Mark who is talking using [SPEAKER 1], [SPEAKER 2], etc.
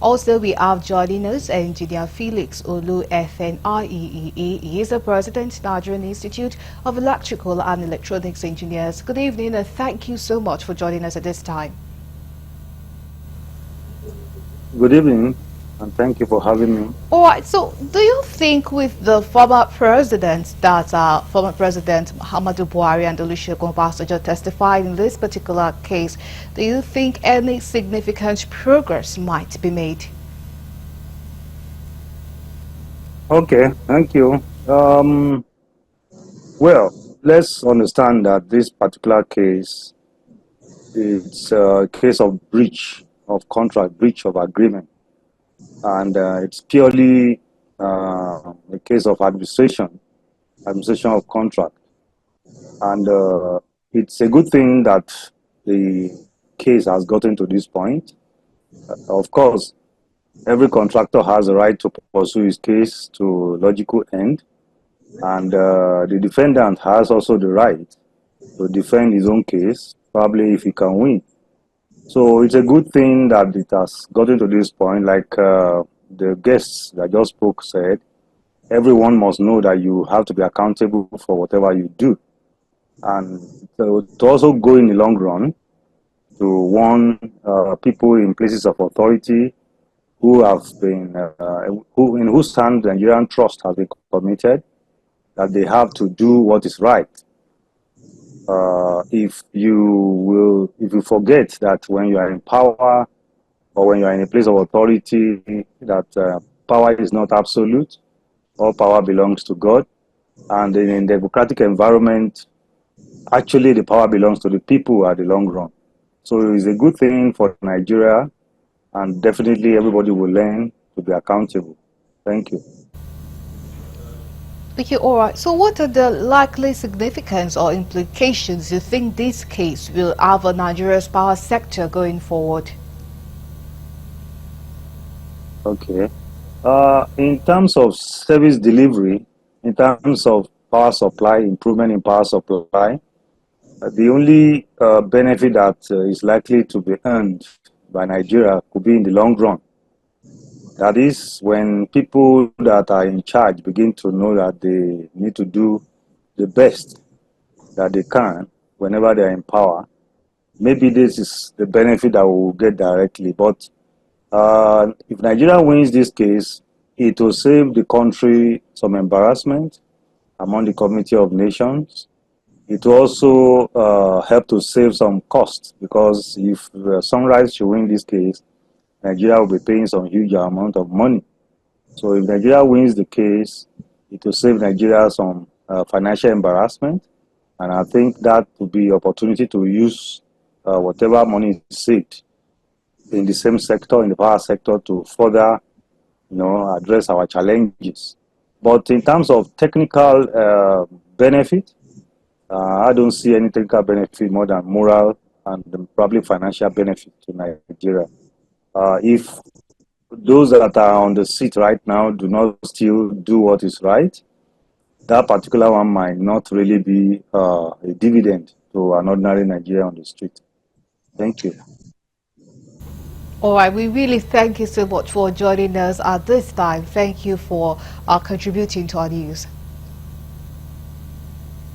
[SPEAKER 1] Also, we have joining us Engineer Felix Olu FNREEE. He is the President, Nigerian Institute of Electrical and Electronics Engineers. Good evening and thank you so much for joining us at this time.
[SPEAKER 2] Good evening, and thank you for having me.
[SPEAKER 1] All right, so do you think with the former president former President Muhammadu Buhari and Olusegun Obasanjo testified in this particular case, do you think any significant progress might be made?
[SPEAKER 2] Okay, thank you. Well, let's understand that this particular case, it's a case of breach of contract, breach of agreement, and it's purely a case of administration of contract. And it's a good thing that the case has gotten to this point. Of course, every contractor has a right to pursue his case to logical end, and the defendant has also the right to defend his own case, probably if he can win. So it's a good thing that it has gotten to this point. Like the guests that just spoke said, everyone must know that you have to be accountable for whatever you do. And so to also go in the long run to warn people in places of authority who have been, in whose hand the Nigerian trust has been committed, that they have to do what is right. If you forget that when you are in power or when you are in a place of authority, that power is not absolute, all power belongs to God, and in a democratic environment, actually the power belongs to the people at the long run. So it's a good thing for Nigeria, and definitely everybody will learn to be accountable. Thank you.
[SPEAKER 1] Okay, all right. So what are the likely significance or implications you think this case will have on Nigeria's power sector going forward?
[SPEAKER 2] Okay. In terms of service delivery, in terms of power supply, improvement in power supply, the only benefit that is likely to be earned by Nigeria could be in the long run. That is, when people that are in charge begin to know that they need to do the best that they can whenever they are in power, maybe this is the benefit that we will get directly. But if Nigeria wins this case, it will save the country some embarrassment among the Community of Nations. It will also help to save some costs, because if Sunrise should win this case, Nigeria will be paying some huge amount of money. So if Nigeria wins the case, it will save Nigeria some financial embarrassment. And I think that would be opportunity to use whatever money is saved in the same sector, in the power sector, to further, address our challenges. But in terms of technical benefit, I don't see any technical benefit more than moral and probably financial benefit to Nigeria. If those that are on the seat right now do not still do what is right, that particular one might not really be a dividend to an ordinary Nigerian on the street. Thank you.
[SPEAKER 1] All right, we really thank you so much for joining us at this time. Thank you for contributing to our news.